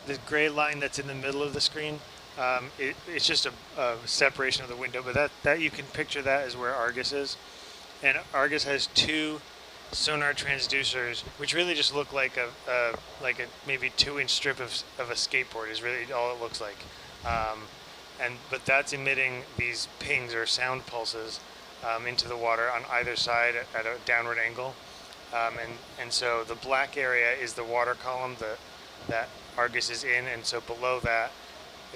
the gray line that's in the middle of the screen, it's just a separation of the window, but that you can picture that as where Argus is. And Argus has two sonar transducers, which really just look like a maybe 2-inch strip of a skateboard is really all it looks like. But that's emitting these pings or sound pulses into the water on either side at a downward angle. And so the black area is the water column that Argus is in, and so below that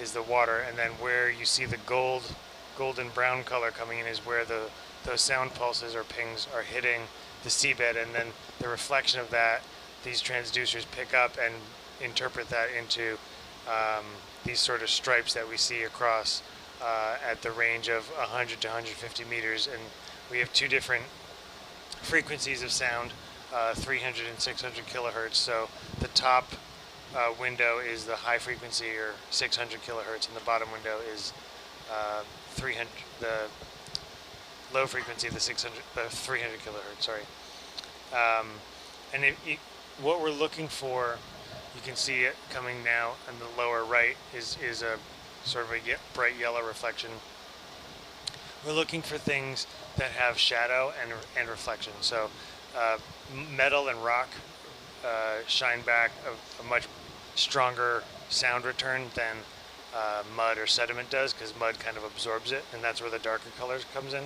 is the water, and then where you see the golden brown color coming in is where those sound pulses or pings are hitting the seabed, and then the reflection of that, these transducers pick up and interpret that into these sort of stripes that we see across at the range of 100 to 150 meters, and we have two different frequencies of sound, 300 and 600 kilohertz. So the top window is the high frequency, or 600 kilohertz, and the bottom window is 300, the low frequency, the 300 kilohertz. Sorry. And what we're looking for, you can see it coming now in the lower right, is a sort of a bright yellow reflection. We're looking for things that have shadow and reflection. So metal and rock shine back a much stronger sound return than mud or sediment does, because mud kind of absorbs it, and that's where the darker colors comes in.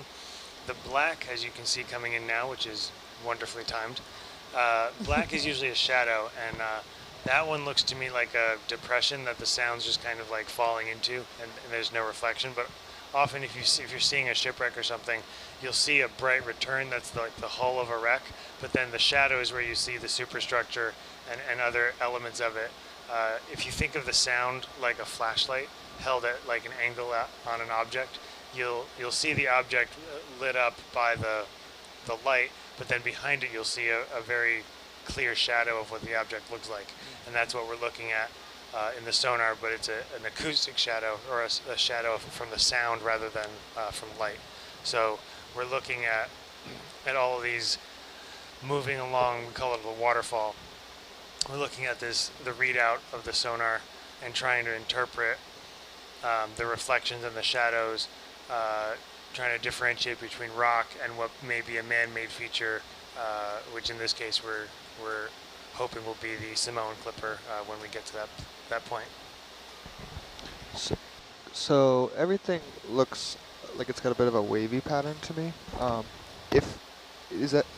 The black, as you can see coming in now, which is wonderfully timed, black is usually a shadow, and that one looks to me like a depression that the sound's just kind of like falling into, and there's no reflection. But often if you're seeing a shipwreck or something, you'll see a bright return that's like the hull of a wreck, but then the shadow is where you see the superstructure and other elements of it. If you think of the sound like a flashlight held at like an angle on an object, you'll see the object lit up by the light, but then behind it you'll see a very clear shadow of what the object looks like, and that's what we're looking at in the sonar. But it's an acoustic shadow, or a shadow from the sound rather than from light. So we're looking at all of these moving along. We call it a waterfall. We're looking at the readout of the sonar and trying to interpret the reflections and the shadows, trying to differentiate between rock and what may be a man-made feature, which in this case we're hoping will be the Samoan clipper when we get to that point. So everything looks like it's got a bit of a wavy pattern to me.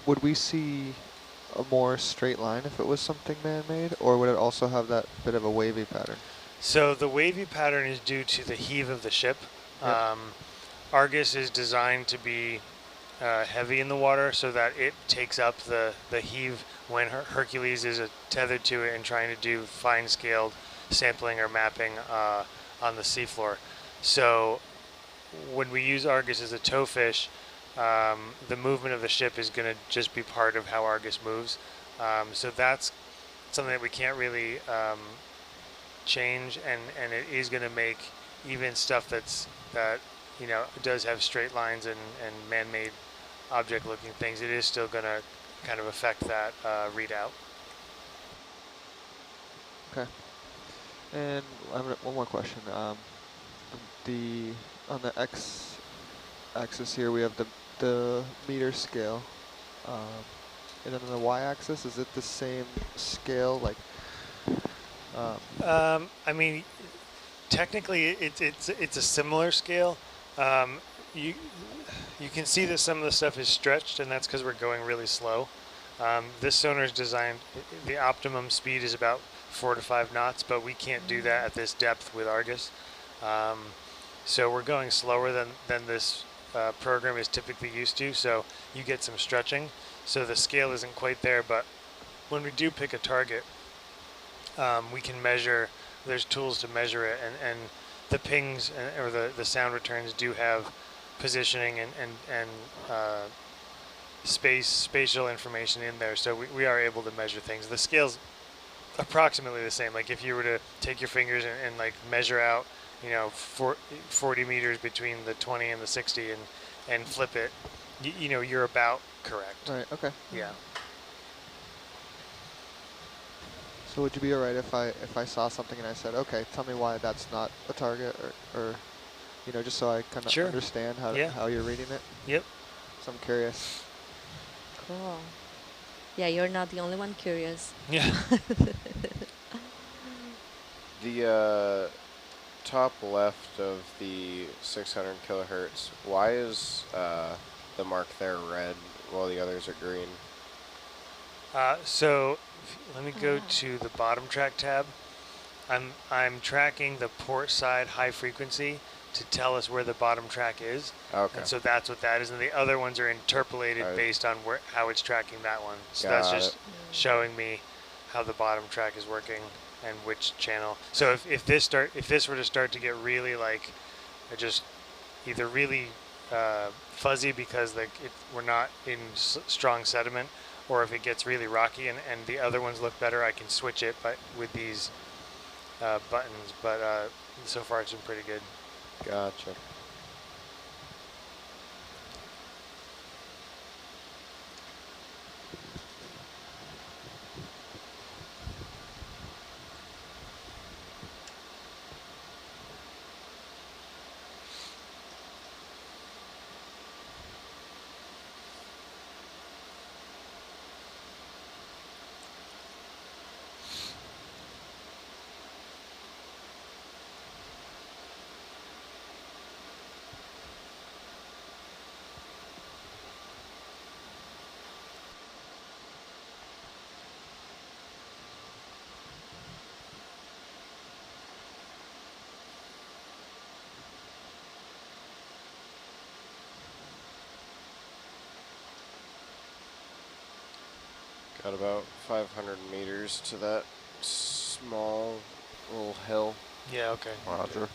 Would we see a more straight line if it was something man-made, or would it also have that bit of a wavy pattern? So the wavy pattern is due to the heave of the ship. Yep. Argus is designed to be heavy in the water so that it takes up the heave when Hercules is tethered to it and trying to do fine-scaled sampling or mapping on the seafloor. So when we use Argus as a tow fish, the movement of the ship is going to just be part of how Argus moves. So that's something that we can't really change, and it is going to make even stuff that does have straight lines and man-made object-looking things, it is still going to kind of affect that readout. Okay. And I have one more question. On the x-axis here, we have the meter scale, and then on the y-axis, is it the same scale? Like, I mean, technically, it's a similar scale. You can see that some of the stuff is stretched, and that's because we're going really slow. This sonar is designed, the optimum speed is about 4 to 5 knots, but we can't do that at this depth with Argus. So we're going slower than this program is typically used to, so you get some stretching. So the scale isn't quite there, but when we do pick a target, we can measure, there's tools to measure it, and the pings or the sound returns do have positioning and spatial information in there, so we are able to measure things. The scale's approximately the same. Like if you were to take your fingers and like measure out 40 meters between the 20 and the 60 and flip it, you're about correct. Right, okay. Yeah. So would you be alright if I saw something and I said, okay, tell me why that's not a target, or you know, just so I kind of Sure. understand Yeah. how you're reading it? Yep. So I'm curious. Cool. Yeah, you're not the only one curious. Yeah. The top left of the 600 kilohertz, why is the mark there red while the others are green? So let me go to the bottom track tab. I'm tracking the port side high frequency to tell us where the bottom track is. Okay. And so that's what that is, and the other ones are interpolated based on how it's tracking that one. So that's just showing me how the bottom track is working and which channel. So if this were to start to get really like just either really fuzzy because we're not in strong sediment, or if it gets really rocky and the other ones look better, I can switch it with these buttons. But so far it's been pretty good. Gotcha. Got about 500 meters to that small little hill. Yeah, okay. Roger.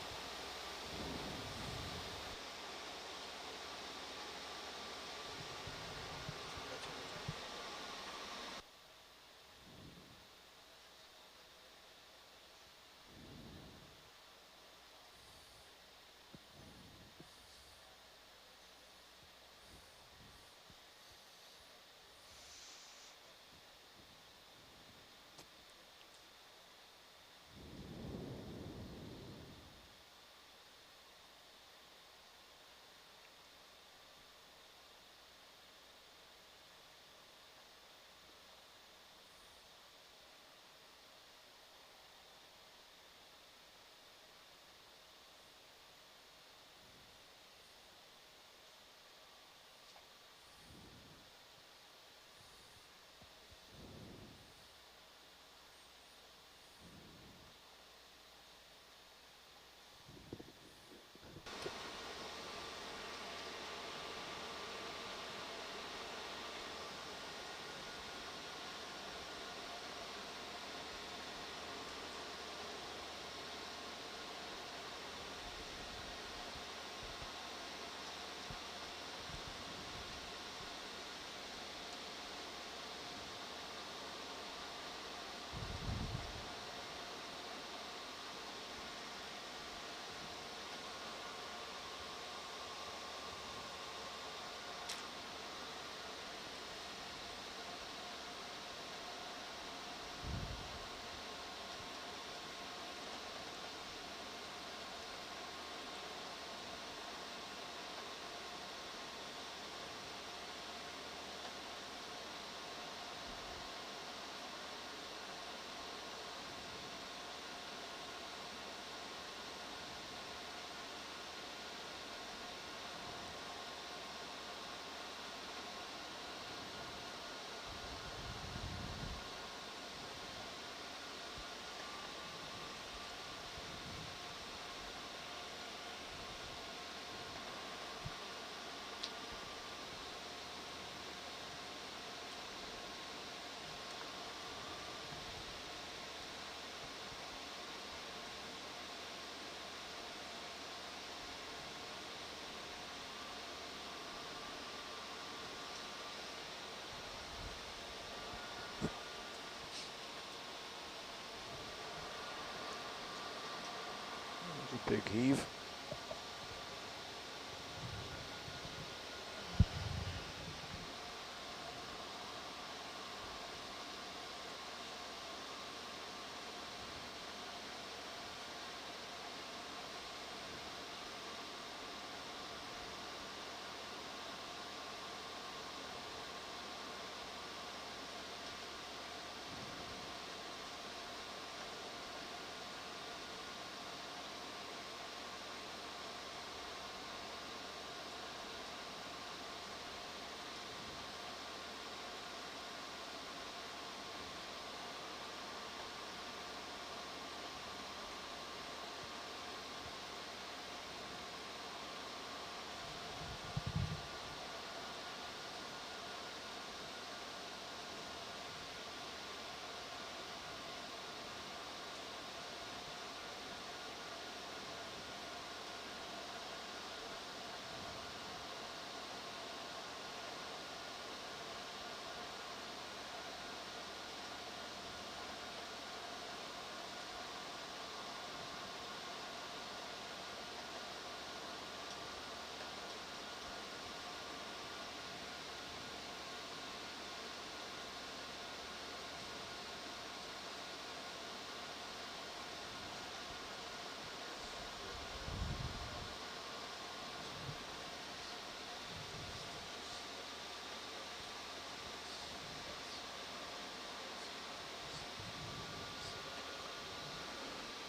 Big heave.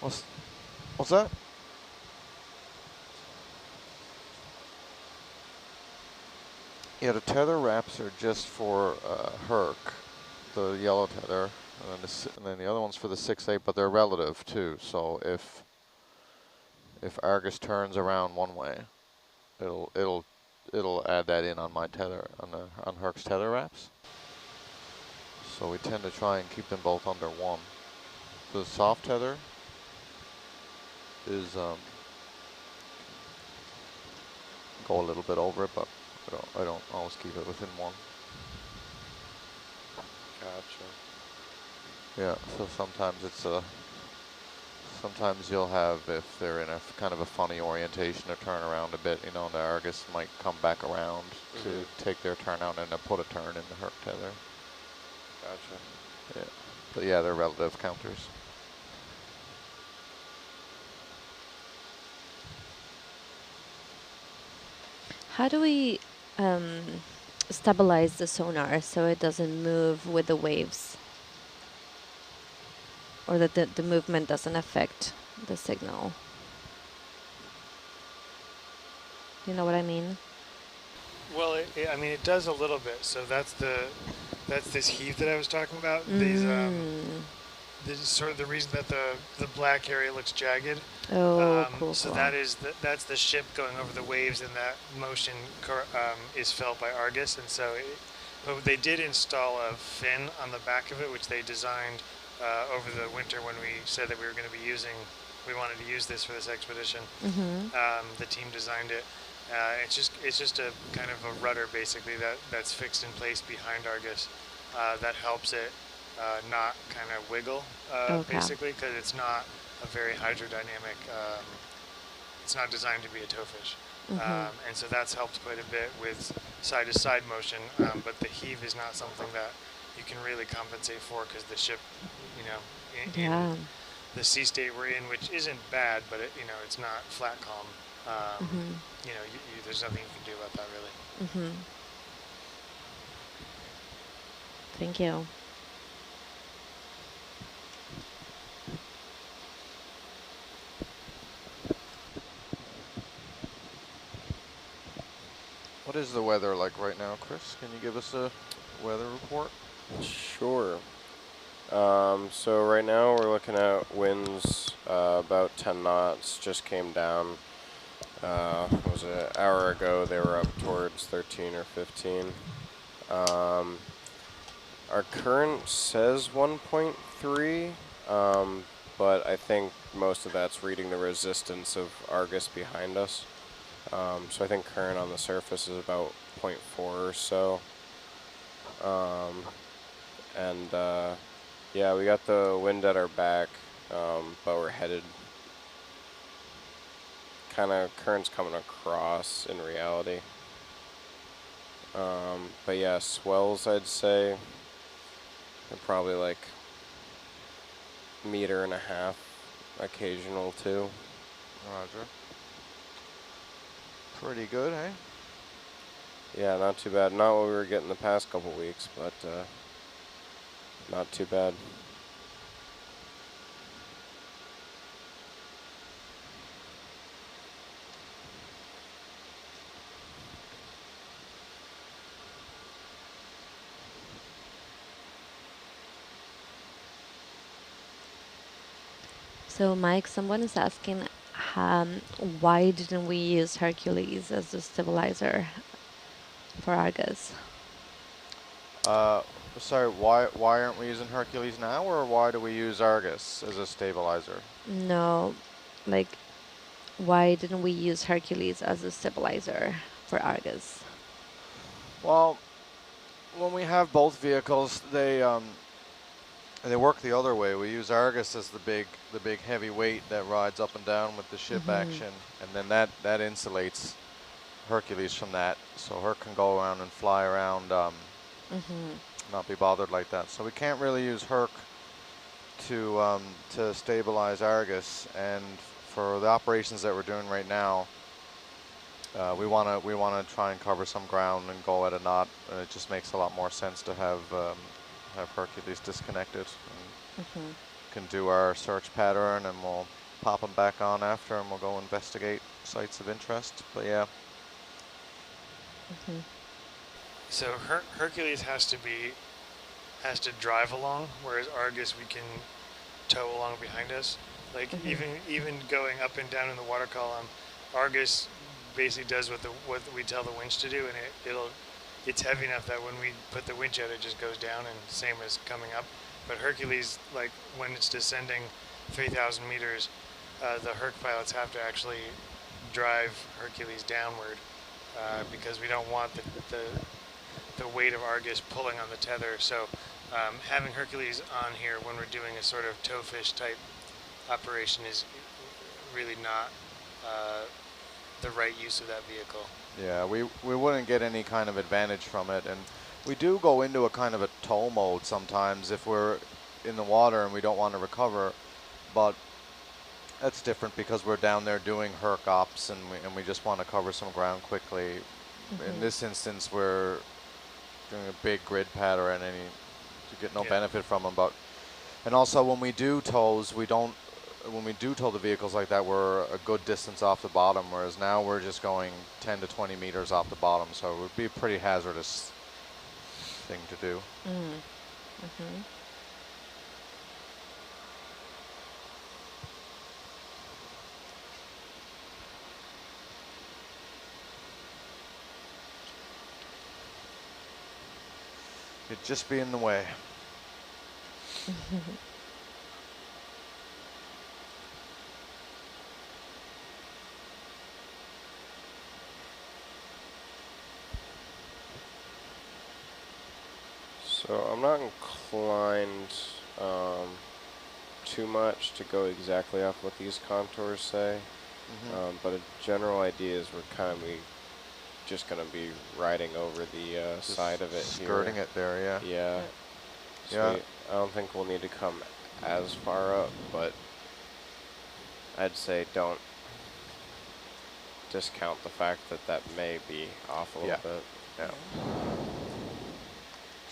What's that? Yeah, the tether wraps are just for Herc, the yellow tether, and then the other one's for the 6/8, but they're relative too. So if Argus turns around one way, it'll add that in on my tether on Herc's tether wraps. So we tend to try and keep them both under one. The soft tether is go a little bit over it, but I don't always keep it within one. Gotcha. Yeah, so sometimes it's sometimes you'll have, if they're in a kind of a funny orientation or turn around a bit, you know, the Argus might come back around to take their turn out and then put a turn in the Herc tether. Gotcha. Yeah, but yeah, they're relative counters. How do we stabilize the sonar so it doesn't move with the waves? Or that the movement doesn't affect the signal? You know what I mean? Well, I mean, it does a little bit. So that's this heave that I was talking about. These this is sort of the reason that the black area looks jagged. Oh, cool. So cool. that's the ship going over the waves, and that motion is felt by Argus. And so, but they did install a fin on the back of it, which they designed over the winter when we said that we were going to be we wanted to use this for this expedition. The team designed it. It's just a kind of a rudder basically that's fixed in place behind Argus that helps it not kind of wiggle basically, because it's not a very hydrodynamic. It's not designed to be a towfish, and so that's helped quite a bit with side-to-side motion. But the heave is not something that you can really compensate for, because the ship, you know, in the sea state we're in, which isn't bad, but it's not flat calm. You know, there's nothing you can do about that really. Thank you. What is the weather like right now, Chris? Can you give us a weather report? Sure. So right now we're looking at winds about 10 knots, just came down. Was it an hour ago they were up towards 13 or 15. Our current says 1.3, but I think most of that's reading the resistance of Argus behind us. So I think current on the surface is about 0.4 or so. Yeah, we got the wind at our back, but we're headed. Kind of current's coming across in reality. But yeah, swells I'd say are probably like 1.5 meters, occasional too. Roger. Pretty good, hey? Yeah, not too bad. Not what we were getting the past couple weeks, but not too bad. So, Mike, someone is asking, why didn't we use Hercules as the stabilizer for Argus? Sorry, why aren't we using Hercules now, or why do we use Argus as a stabilizer? No, like, why didn't we use Hercules as a stabilizer for Argus? Well, when we have both vehicles, they work the other way. We use Argus as the big heavy weight that rides up and down with the ship action, and then that insulates Hercules from that, so Herc can go around and fly around, not be bothered like that. So we can't really use Herc to stabilize Argus, and for the operations that we're doing right now, we wanna try and cover some ground and go at a knot. It just makes a lot more sense to have Hercules disconnected and can do our search pattern, and we'll pop them back on after, and we'll go investigate sites of interest. But yeah. So Hercules has to drive along, whereas Argus we can tow along behind us. Like even going up and down in the water column, Argus basically does what we tell the winch to do, and it's heavy enough that when we put the winch out, it just goes down, and same as coming up. But Hercules, like when it's descending 3,000 meters, the Herc pilots have to actually drive Hercules downward because we don't want the weight of Argus pulling on the tether. So having Hercules on here when we're doing a sort of towfish type operation is really not the right use of that vehicle. Yeah, we wouldn't get any kind of advantage from it, and we do go into a kind of a tow mode sometimes if we're in the water and we don't want to recover, but that's different because we're down there doing Herc ops, and we just want to cover some ground quickly. In this instance, we're doing a big grid pattern, and you get no benefit from them. But and also when we do tows, when we do tow the vehicles like that, we're a good distance off the bottom, whereas now we're just going 10 to 20 meters off the bottom, so it would be a pretty hazardous thing to do. It'd just be in the way. So I'm not inclined too much to go exactly off what these contours say, but a general idea is we're just going to be riding over the side of it skirting here. It there, yeah. Yeah. So I don't think we'll need to come as far up, but I'd say don't discount the fact that that may be off a little bit. Yeah.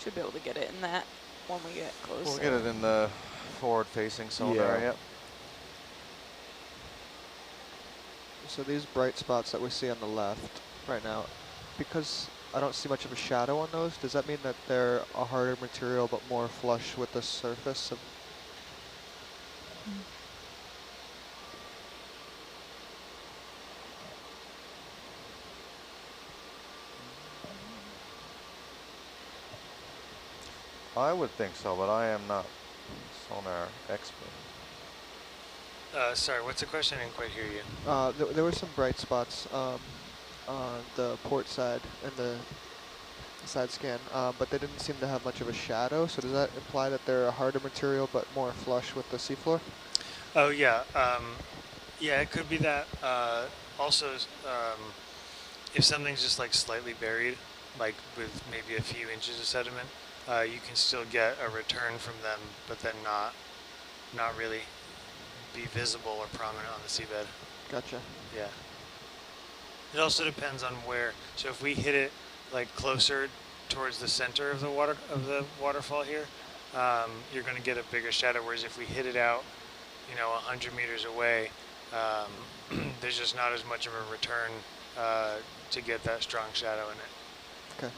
Should be able to get it in that when we get closer. We'll get it in the forward-facing sonar, yep. So these bright spots that we see on the left right now, because I don't see much of a shadow on those, does that mean that they're a harder material but more flush with the surface of? I would think so, but I am not sonar expert. Sorry, what's the question? I didn't quite hear you. There were some bright spots on the port side and the side scan, but they didn't seem to have much of a shadow. So does that imply that they're a harder material but more flush with the seafloor? Oh yeah, yeah, it could be that. Also, if something's just like slightly buried, like with maybe a few inches of sediment, you can still get a return from them, but then not really be visible or prominent on the seabed. Gotcha. Yeah. It also depends on where. So if we hit it like closer towards the center of the waterfall here, you're going to get a bigger shadow. Whereas if we hit it out, 100 meters away, there's just not as much of a return to get that strong shadow in it. Okay.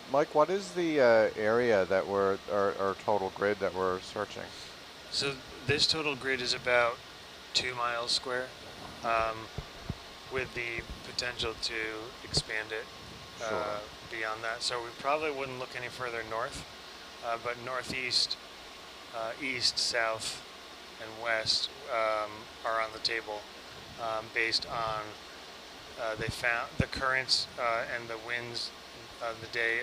Mike, what is the area that we're, our total grid that we're searching? So this total grid is about 2 miles square, with the potential to expand it beyond that. So we probably wouldn't look any further north, but northeast, east, south, and west are on the table based on they found the currents and the winds the day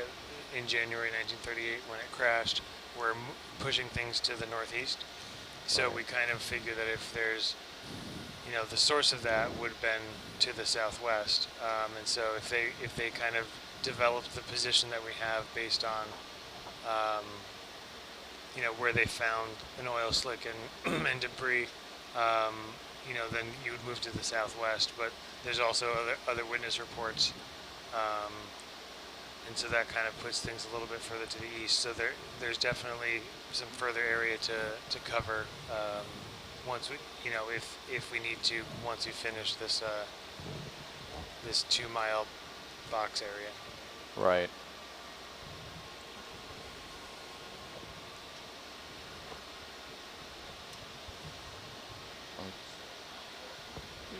in January 1938 when it crashed were pushing things to the northeast. So we kind of figure that if there's, you know, the source of that would have been to the southwest, and so if they kind of developed the position that we have based on, you know, where they found an oil slick and and debris, you know, then you would move to the southwest. But there's also other witness reports, and so that kind of puts things a little bit further to the east. So there's definitely some further area to cover once we, you know, if we need to, once we finish this this 2-mile box area. Right.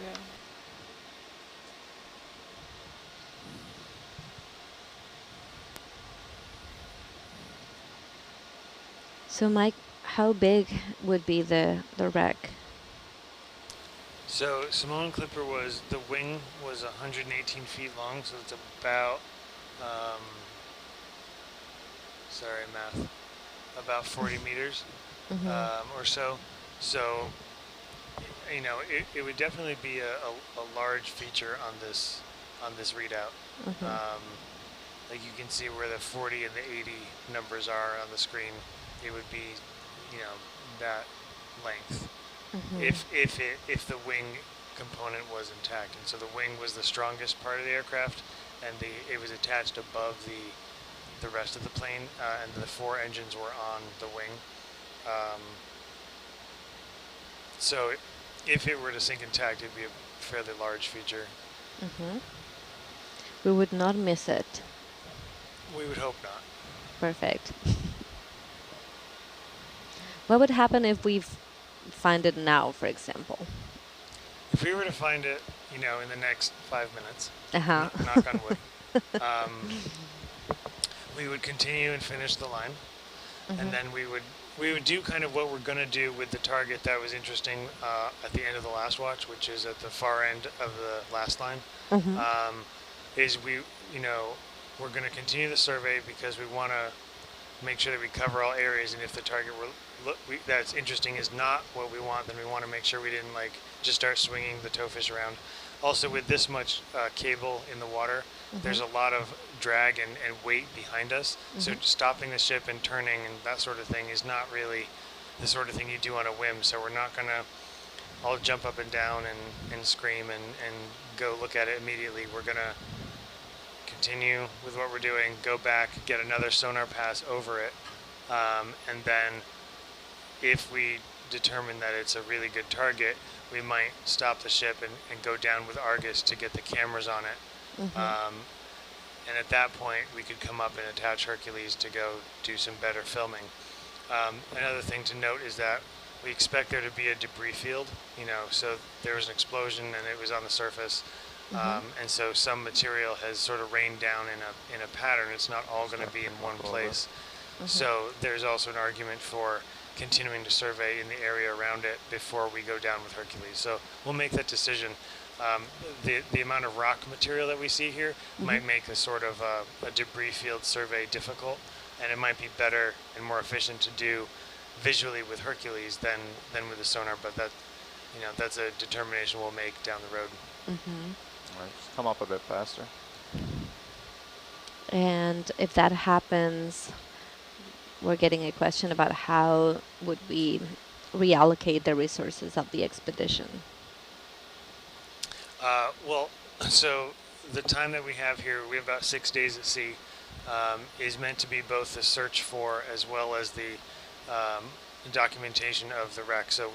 Yeah. So Mike, how big would be the wreck? So Simone Clipper the wing was 118 feet long, so it's about, sorry math, about 40 meters or so. So, you know, it would definitely be a large feature on this readout. Like you can see where the 40 and the 80 numbers are on the screen. It would be, you know, that length. If the wing component was intact, and so the wing was the strongest part of the aircraft, and it was attached above the rest of the plane, and the 4 engines were on the wing. So if it were to sink intact, it'd be a fairly large feature. We would not miss it. We would hope not. Perfect. What would happen if we find it now, for example? If we were to find it, you know, in the next 5 minutes, knock on wood, we would continue and finish the line, and then we would do kind of what we're going to do with the target that was interesting at the end of the last watch, which is at the far end of the last line. Is we're going to continue the survey because we want to make sure that we cover all areas, and if the target that's interesting is not what we want, then we want to make sure we didn't like just start swinging the towfish around. Also, with this much cable in the water, there's a lot of drag and weight behind us. So stopping the ship and turning and that sort of thing is not really the sort of thing you do on a whim. So we're not going to all jump up and down and scream and go look at it immediately. We're going to continue with what we're doing, go back, get another sonar pass over it, and then if we determine that it's a really good target, we might stop the ship and go down with Argus to get the cameras on it. And at that point, we could come up and attach Hercules to go do some better filming. Another thing to note is that we expect there to be a debris field, you know, so there was an explosion and it was on the surface. And so some material has sort of rained down in a pattern. It's not all going to be in one place. So there's also an argument for continuing to survey in the area around it before we go down with Hercules. So we'll make that decision. The amount of rock material that we see here might make a sort of a debris field survey difficult, and it might be better and more efficient to do visually with Hercules than with the sonar. But that, you know, that's a determination we'll make down the road. All right, just come up a bit faster. And if that happens, we're getting a question about how would we reallocate the resources of the expedition. Well, so the time that we have here, we have about 6 days at sea, is meant to be both the search for as well as the documentation of the wreck. So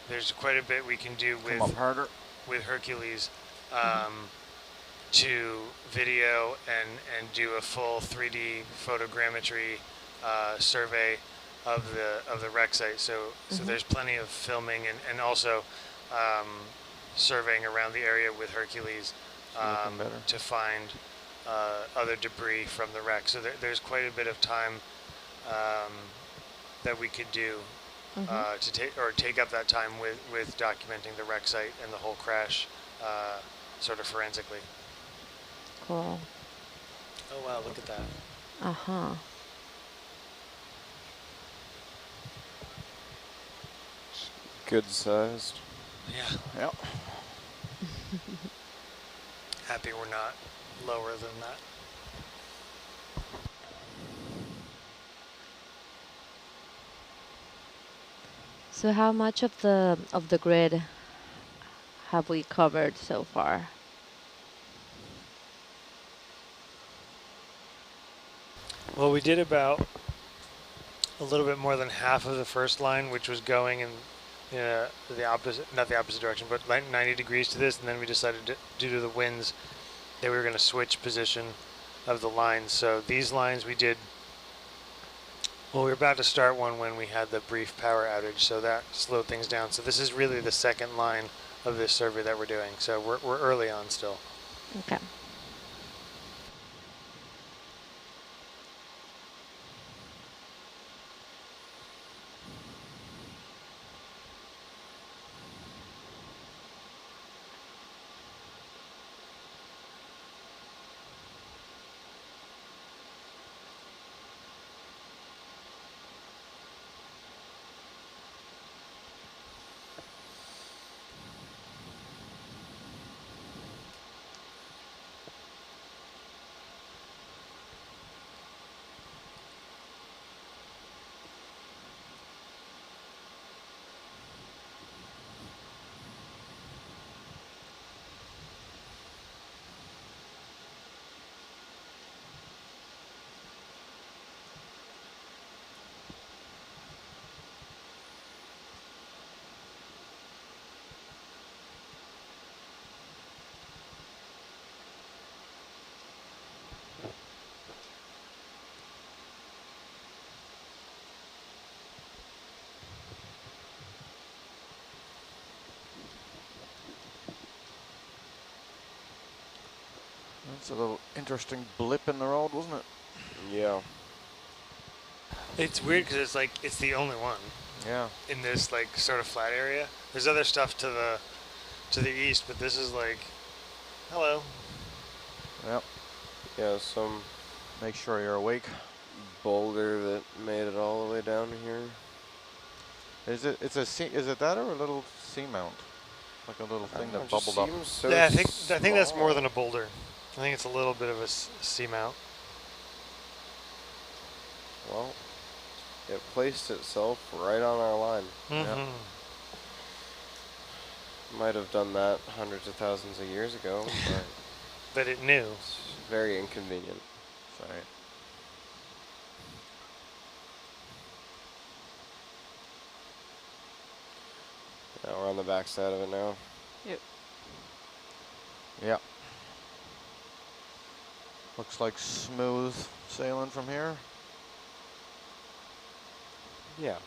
there's quite a bit we can do Come up harder. with Hercules to video and do a full 3D photogrammetry survey of the wreck site. So there's plenty of filming and also surveying around the area with Hercules to find other debris from the wreck. So there's quite a bit of time that we could do to take up that time with documenting the wreck site and the whole crash, sort of forensically. Cool. Oh wow, look at that. Uh-huh. Good sized. Yeah. Yep. Happy we're not lower than that. So how much of the grid have we covered so far? Well, we did about a little bit more than half of the first line, which was going in the opposite, not the opposite direction, but 90 degrees to this, and then we decided due to the winds that we were going to switch position of the lines. So these lines we did, well, we were about to start one when we had the brief power outage, so that slowed things down. So this is really the second line of this survey that we're doing. So we're early on still. Okay. That's a little interesting blip in the road, wasn't it? Yeah. It's weird because it's like it's the only one Yeah. in this like sort of flat area. There's other stuff to the east, but this is like, hello. Yep. Yeah, some Make sure you're awake. boulder that made it all the way down here. Is it? Is it that or a little seamount? Like a little thing that bubbled up. So Yeah, I think that's more small. than a boulder. I think it's a little bit of a seamount. Well, it placed itself right on our line. Mm-hmm. Might have done that hundreds of thousands of years ago, but But it knew. it's very inconvenient. Sorry. Now we're on the back side of it now. Yep. Yep. Looks like smooth sailing from here. Yeah.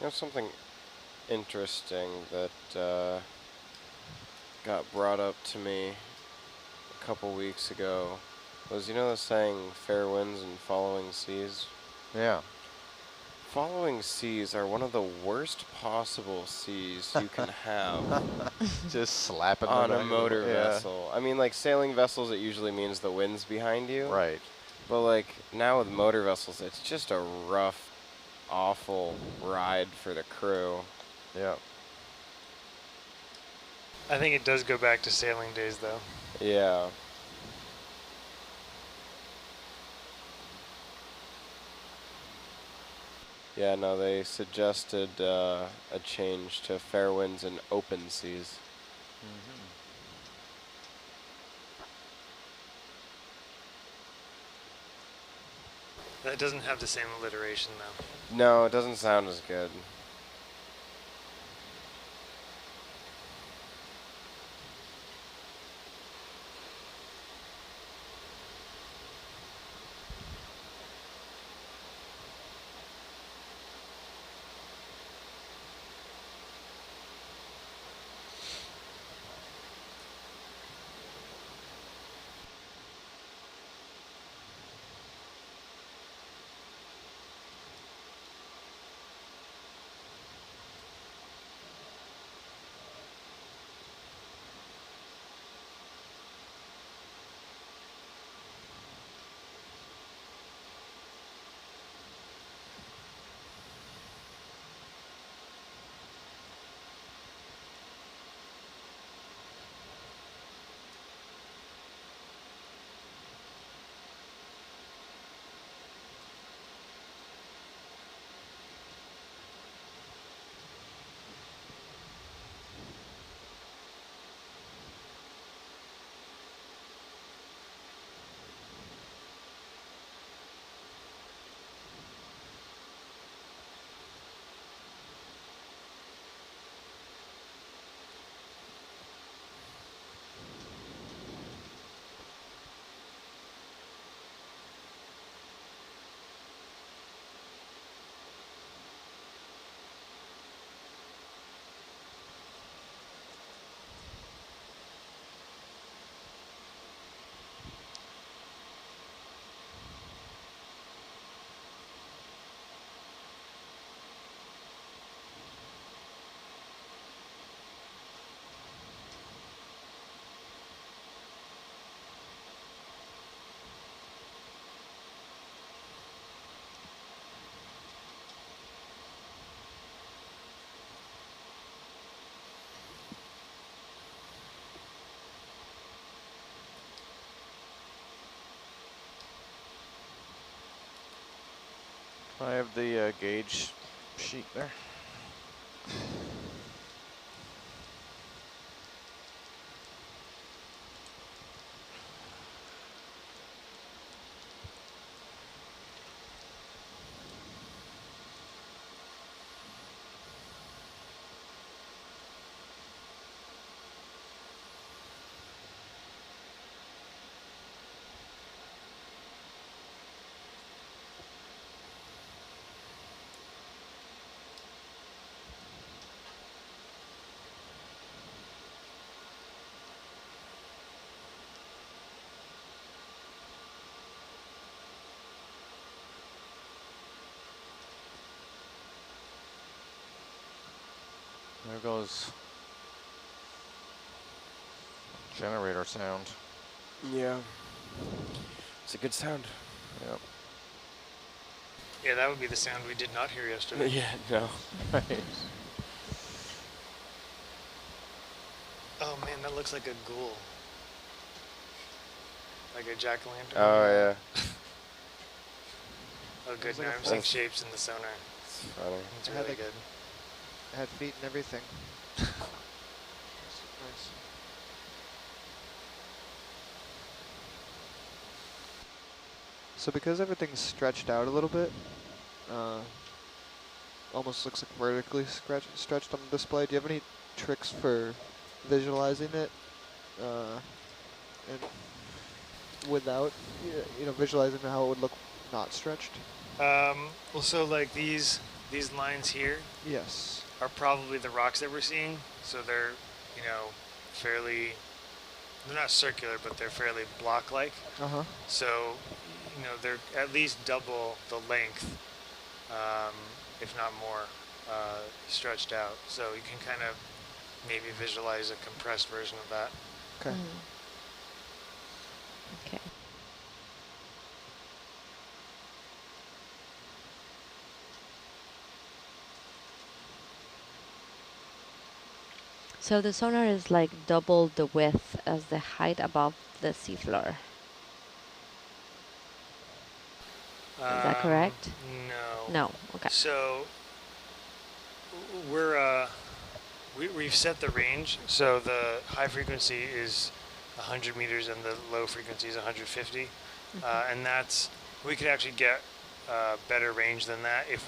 There's something interesting that got brought up to me a couple weeks ago. Was, you know the saying, fair winds and following seas? Yeah. Following seas are one of the worst possible seas you can have Just slapping the on a back of the- motor yeah. vessel. I mean, like sailing vessels, it usually means the wind's behind you. Right. But like now with motor vessels, it's just a rough, awful ride for the crew. Yeah. I think it does go back to sailing days, though. Yeah. Yeah, no, they suggested a change to fair winds and open seas. That doesn't have the same alliteration, though. No, it doesn't sound as good. I have the gauge sheet there. There goes generator sound. Yeah. It's a good sound. Yep. Yeah, that would be the sound we did not hear yesterday. Yeah, no. Right. Oh man, that looks like a ghoul. Like a jack-o'-lantern. Oh, yeah. Oh good, Looks like now a I'm seeing false- shapes in the sonar. It's funny. It's I had really like- good. It had feet and everything. Nice. So because everything's stretched out a little bit, almost looks like vertically stretched on the display. Do you have any tricks for visualizing it, and without, visualizing how it would look not stretched? Well, so like these lines here Yes. are probably the rocks that we're seeing. So they're, fairly, they're not circular, but they're fairly block-like. Uh-huh. So, they're at least double the length, if not more, stretched out. So you can kind of maybe visualize a compressed version of that. Okay. Okay. So the sonar is like double the width as the height above the seafloor. Is that correct? No. No. Okay. So we've set the range. So the high frequency is 100 meters and the low frequency is 150, and we could actually get better range than that if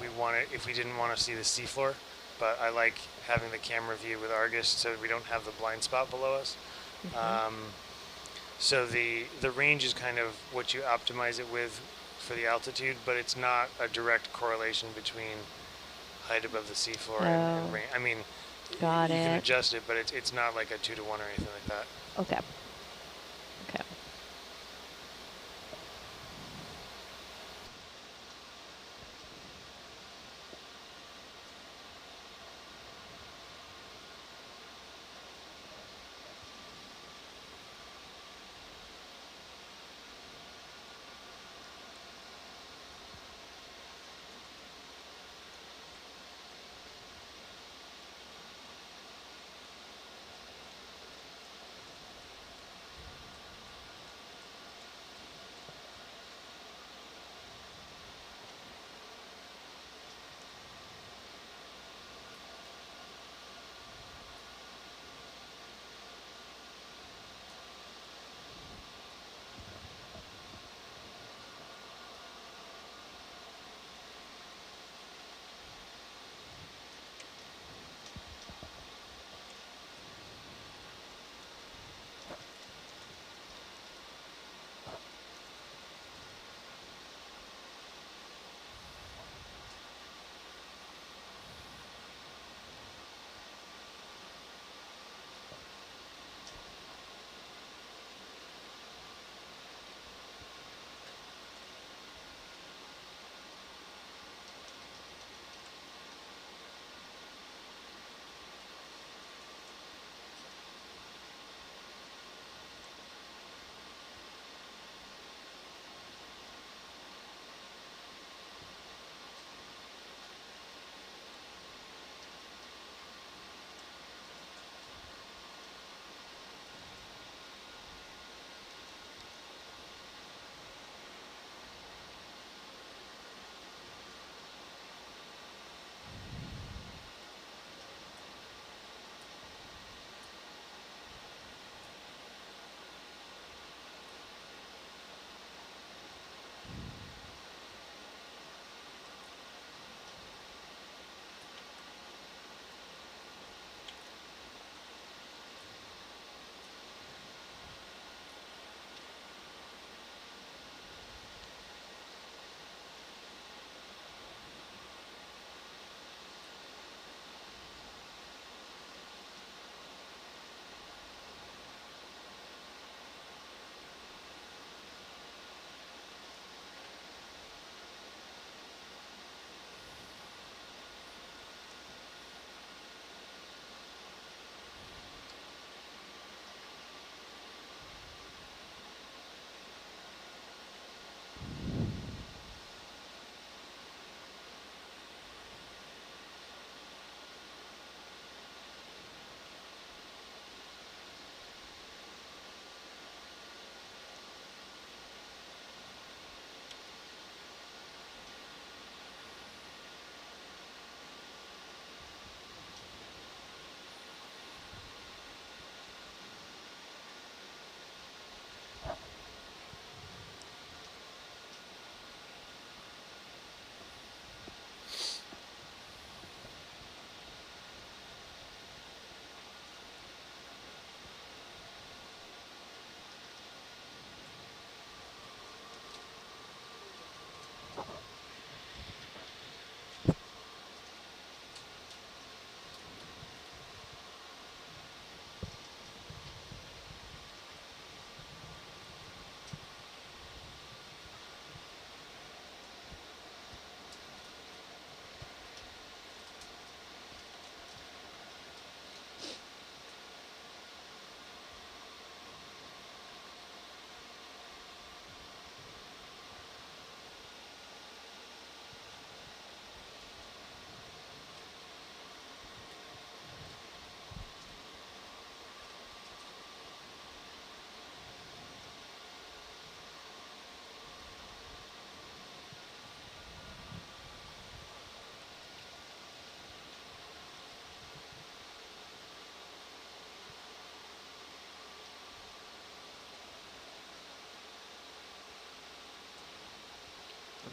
we didn't want to see the seafloor. But I like having the camera view with Argus so we don't have the blind spot below us. So the range is kind of what you optimize it with for the altitude, but it's not a direct correlation between height above the seafloor and range. I mean, Got you can it. adjust it, but it's not like a 2-to-1 or anything like that. Okay. Okay.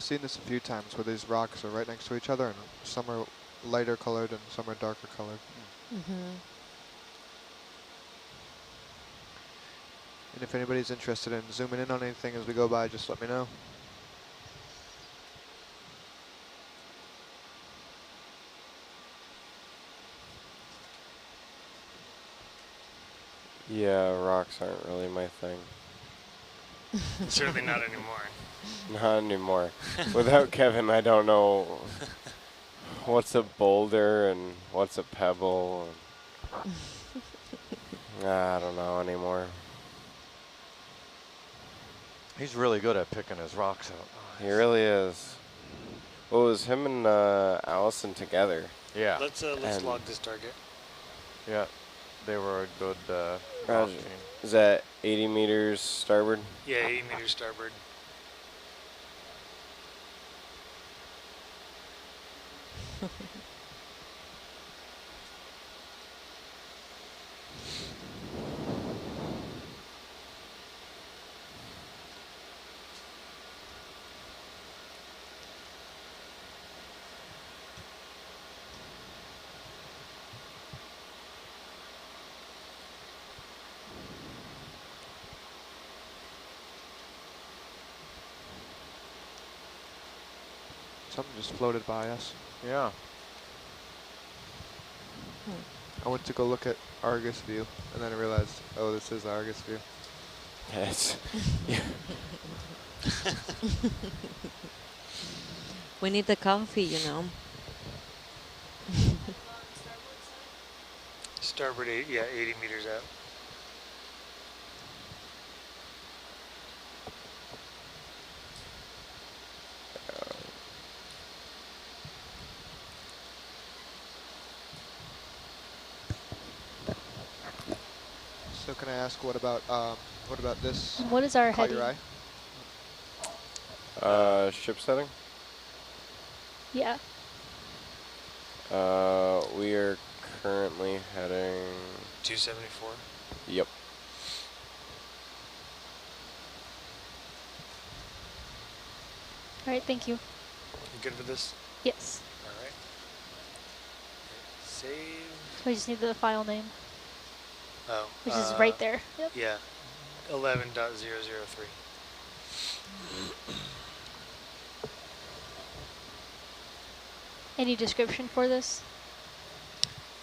I've seen this a few times where these rocks are right next to each other, and some are lighter colored and some are darker colored. Mm-hmm. And if anybody's interested in zooming in on anything as we go by, just let me know. Yeah, rocks aren't really my thing. Certainly not anymore. Not anymore. Without Kevin, I don't know what's a boulder and what's a pebble. And I don't know anymore. He's really good at picking his rocks out. He really is. Well, it was him and Allison together. Yeah. Let's And- log this target. Yeah. They were a good rock Roger. team. Is that 80 meters starboard? Yeah, 80 meters starboard. Something just floated by us. Yeah. I went to go look at Argus view, and then I realized, oh, this is Argus view. Yes. We need the coffee, you know. Starboard 8, yeah, 80 meters out. So can I ask, what about this? What is our Caught your heading? eye? Ship setting? Yeah. We are currently heading... 274. Yep. All right, thank you. You good with this? Yes. All right. Save. So I just need the file name, Oh. which is right there. Yep. Yeah. 11.003. Any description for this?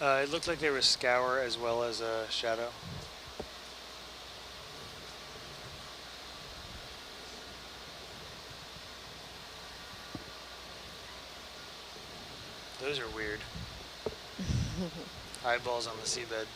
It looked like there was scour as well as a shadow. Those are weird. Eyeballs on the seabed.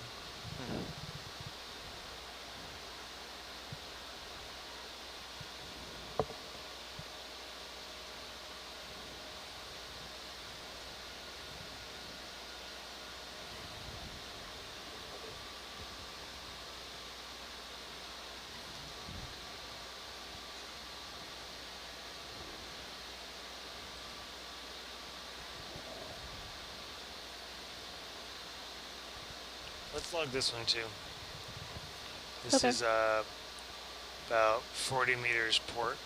Let's log this one too. This Okay. is about 40 meters port.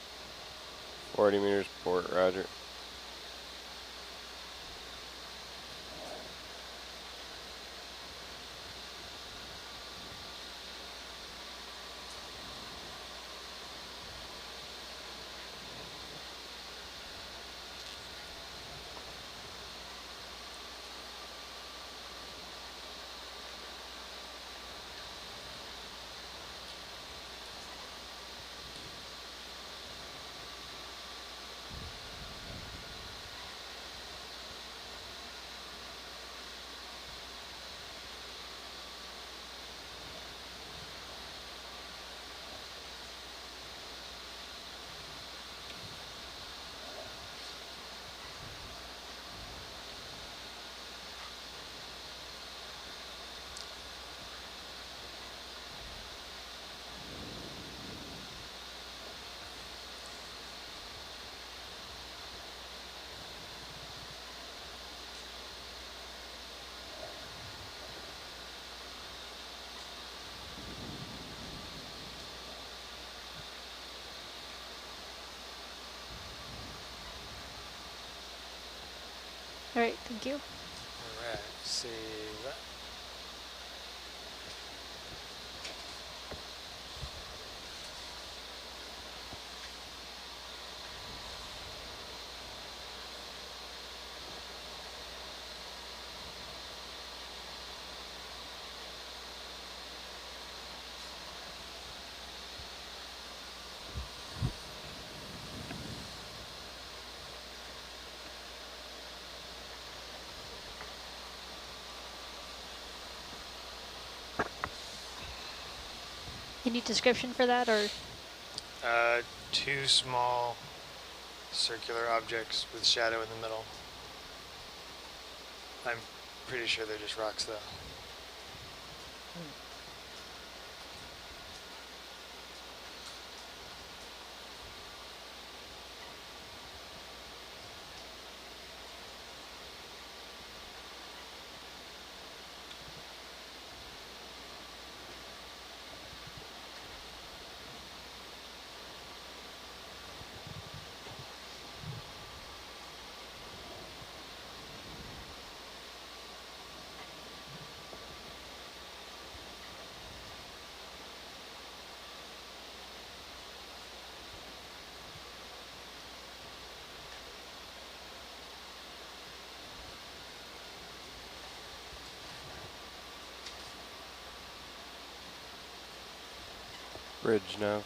40 meters port, roger. All right, thank you. All right, save that. Any description for that, or? Two small circular objects with shadow in the middle. I'm pretty sure they're just rocks, though. Bridge now.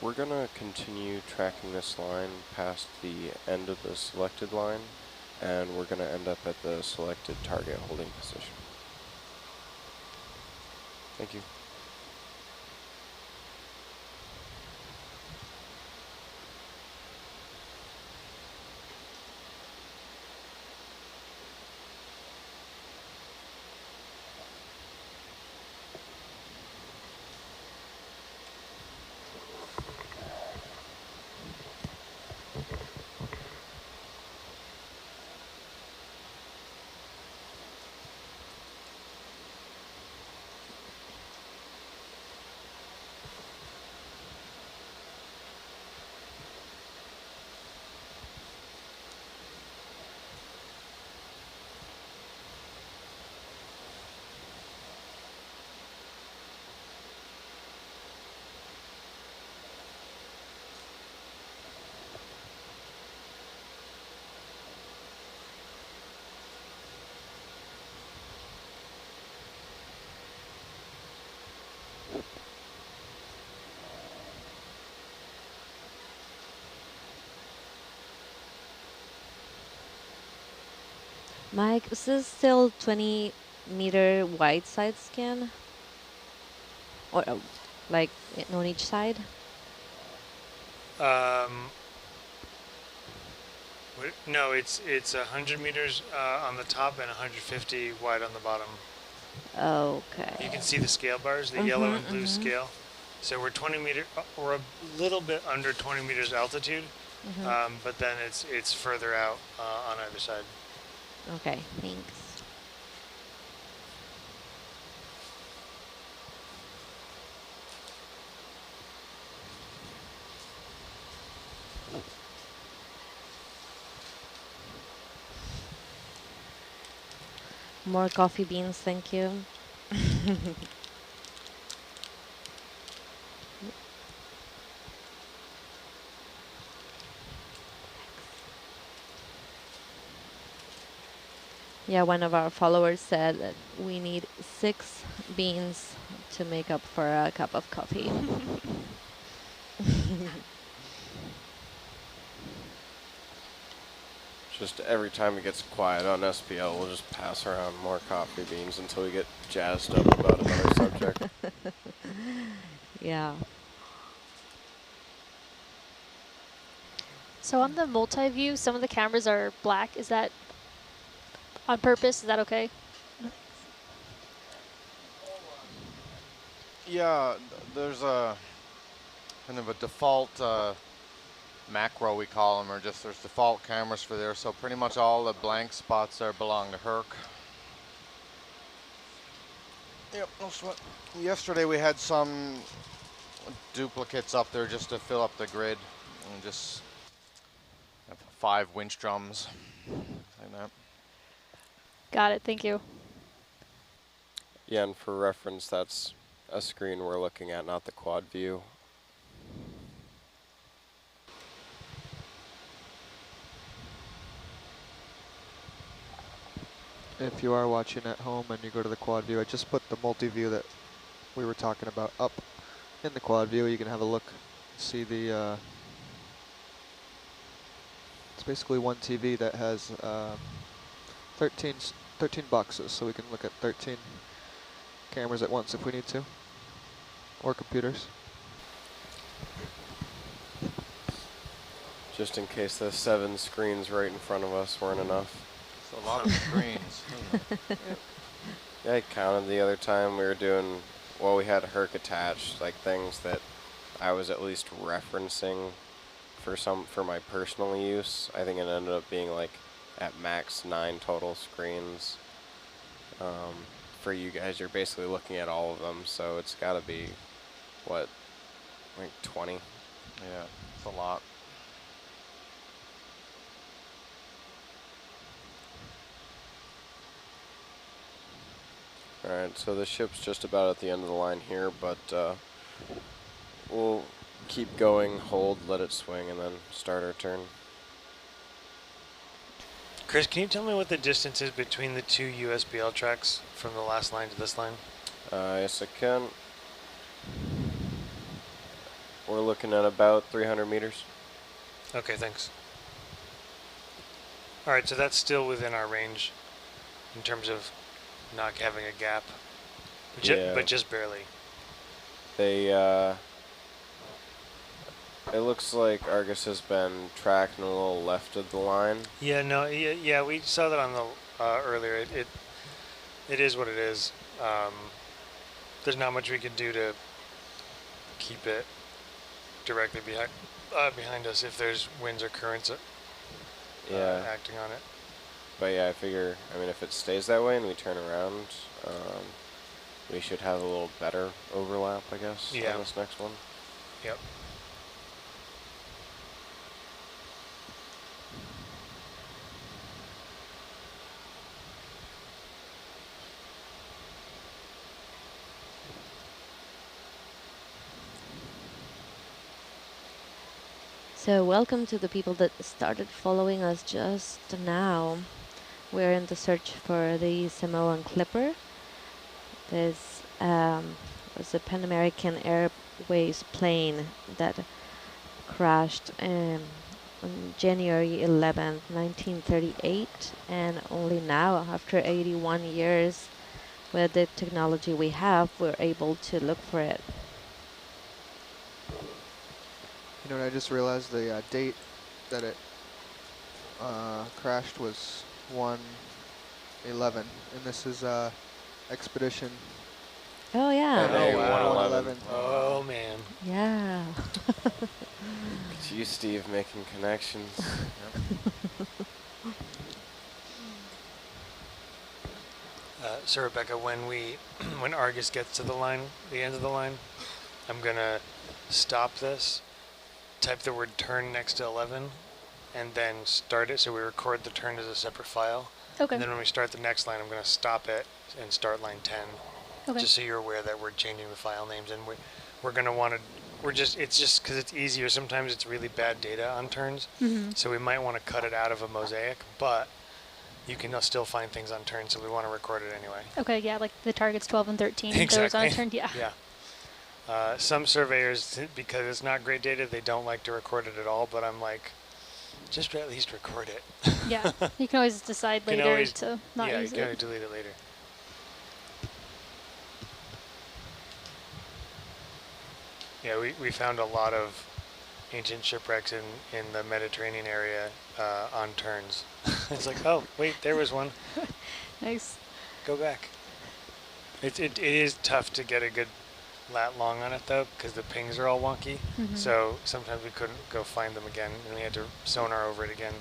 We're gonna continue tracking this line past the end of the selected line, and we're gonna end up at the selected target holding position. Thank you. Mike, is this still 20-meter wide side scan? Or like on each side? No, it's 100 meters on the top and 150 wide on the bottom. Okay. You can see the scale bars, the yellow and blue scale. So we're 20 meter, or a little bit under 20 meters altitude, but then it's further out on either side. Okay, thanks. More coffee beans, thank you. Yeah, one of our followers said that we need 6 beans to make up for a cup of coffee. Just every time it gets quiet on SPL, we'll just pass around more coffee beans until we get jazzed up about another subject. Yeah. So on the multi-view, some of the cameras are black. Is that on purpose? Is that okay? Yeah, there's a kind of a default macro, we call them, or just there's default cameras for there. So pretty much all the blank spots there belong to Herc. Yep, no sweat. Yesterday we had some duplicates up there just to fill up the grid, and just have 5 winch drums like that. Got it. Thank you. Yeah, and for reference, that's a screen we're looking at, not the quad view. If you are watching at home and you go to the quad view, I just put the multi-view that we were talking about up in the quad view. You can have a look, see the, it's basically one TV that has 13 boxes, so we can look at 13 cameras at once if we need to, or computers. Just in case the 7 screens right in front of us weren't enough. It's a lot of screens. Yeah, I counted the other time we were doing, well, we had Herc attached, like things that I was at least referencing for my personal use. I think it ended up being like at max 9 total screens. For you guys, you're basically looking at all of them, so it's got to be, what, like 20? Yeah, it's a lot. Alright, so the ship's just about at the end of the line here, but we'll keep going, hold, let it swing, and then start our turn. Chris, can you tell me what the distance is between the 2 USBL tracks from the last line to this line? Yes, I can. We're looking at about 300 meters. Okay, thanks. All right, so that's still within our range in terms of not having a gap, but just barely. They, it looks like Argus has been tracking a little left of the line. Yeah, no, yeah, we saw that on the earlier. It is what it is. There's not much we can do to keep it directly behind us if there's winds or currents acting on it. But yeah, I figure, I mean, if it stays that way and we turn around, we should have a little better overlap, I guess, on this next one. Yep. So welcome to the people that started following us just now. We're in the search for the Samoan Clipper. This was a Pan American Airways plane that crashed on January 11th, 1938, and only now, after 81 years, with the technology we have, we're able to look for it. You know what, I just realized the date that it crashed was 1/11, and this is expedition Oh yeah. NA111. Oh man. Yeah. It's you, Steve, making connections. So Rebecca, when Argus gets to the line, the end of the line, I'm gonna stop this, type the word turn next to 11, and then start it so we record the turn as a separate file. Okay. And then when we start the next line, I'm gonna stop it and start line 10. Okay. Just so you're aware that we're changing the file names, and we're gonna want to. It's just because it's easier. Sometimes it's really bad data on turns, so we might want to cut it out of a mosaic, but you can still find things on turns, so we want to record it anyway. Okay, yeah, like the targets 12 and 13. Exactly. Those on turn, yeah. Yeah. Some surveyors, because it's not great data, they don't like to record it at all, but I'm like, just at least record it. Yeah, you can always decide later to not yeah, use you can it. always delete it later. Yeah, we found a lot of ancient shipwrecks in the Mediterranean area on turns. It's like, oh, wait, there was one. Nice. Go back. It is tough to get a good lat long on it, though, because the pings are all wonky. So sometimes we couldn't go find them again, and we had to sonar over it again.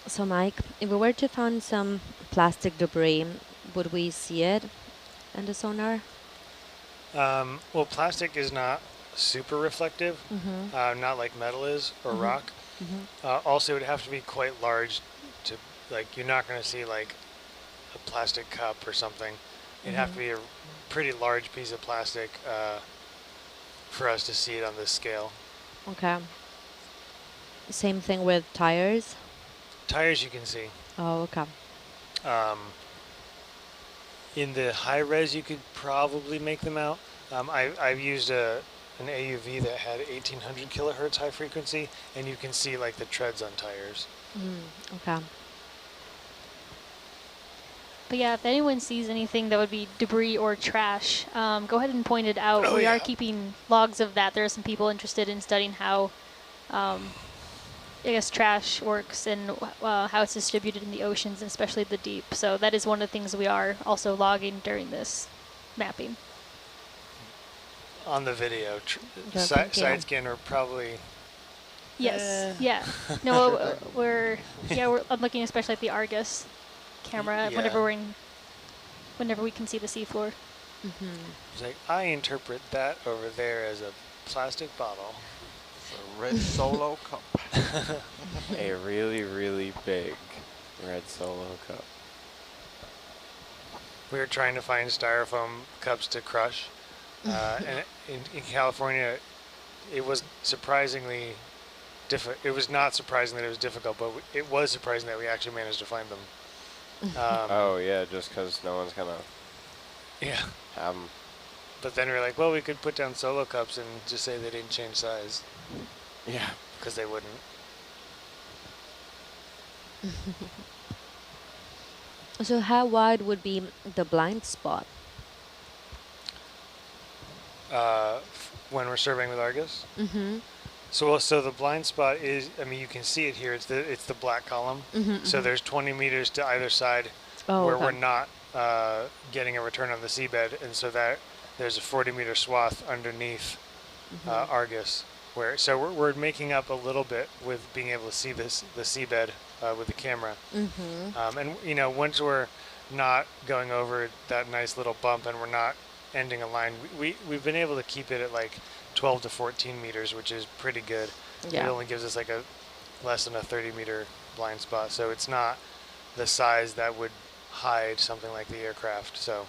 So Mike, if we were to find some plastic debris, would we see it in the sonar? Well, plastic is not super reflective, not like metal is or rock. Also, it would have to be quite large to, like, you're not going to see like a plastic cup or something. It'd have to be a pretty large piece of plastic for us to see it on this scale. Okay. Same thing with tires? Tires you can see. Oh, okay. In the high res, you could probably make them out. I've used an AUV that had 1800 kilohertz high frequency, and you can see like the treads on tires. Okay. But yeah, if anyone sees anything that would be debris or trash, go ahead and point it out. We are keeping logs of that. There are some people interested in studying how, I guess, trash works and how it's distributed in the oceans, and especially the deep. So that is one of the things we are also logging during this mapping. On the video, thank you. side scan are probably. Yes. Yeah. No, I'm looking especially at the Argus camera whenever we can see the seafloor. It's like, I interpret that over there as a plastic bottle. It's a red Solo cup. A really, really big red Solo cup. We were trying to find styrofoam cups to crush, and in California, it was surprisingly difficult. It was not surprising that it was difficult, but it was surprising that we actually managed to find them. Oh yeah, just because no one's gonna Yeah. have them. But then we were like, well, we could put down Solo cups and just say they didn't change size, Yeah. because they wouldn't. So how wide would be the blind spot? When we're surveying with Argus. So the blind spot is, I mean, you can see it here. It's the black column. So there's 20 meters to either side where we're not getting a return on the seabed, and so that there's a 40-meter swath underneath Argus. So we're making up a little bit with being able to see the seabed with the camera. And you know, once we're not going over that nice little bump and we're not ending a line, we've been able to keep it at like 12 to 14 meters, which is pretty good. Yeah. It only gives us like a less than a 30-meter blind spot, so it's not the size that would hide something like the aircraft. So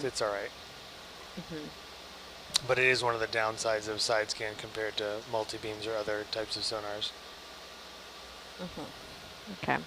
it's all right. But it is one of the downsides of side scan compared to multi beams or other types of sonars. Okay.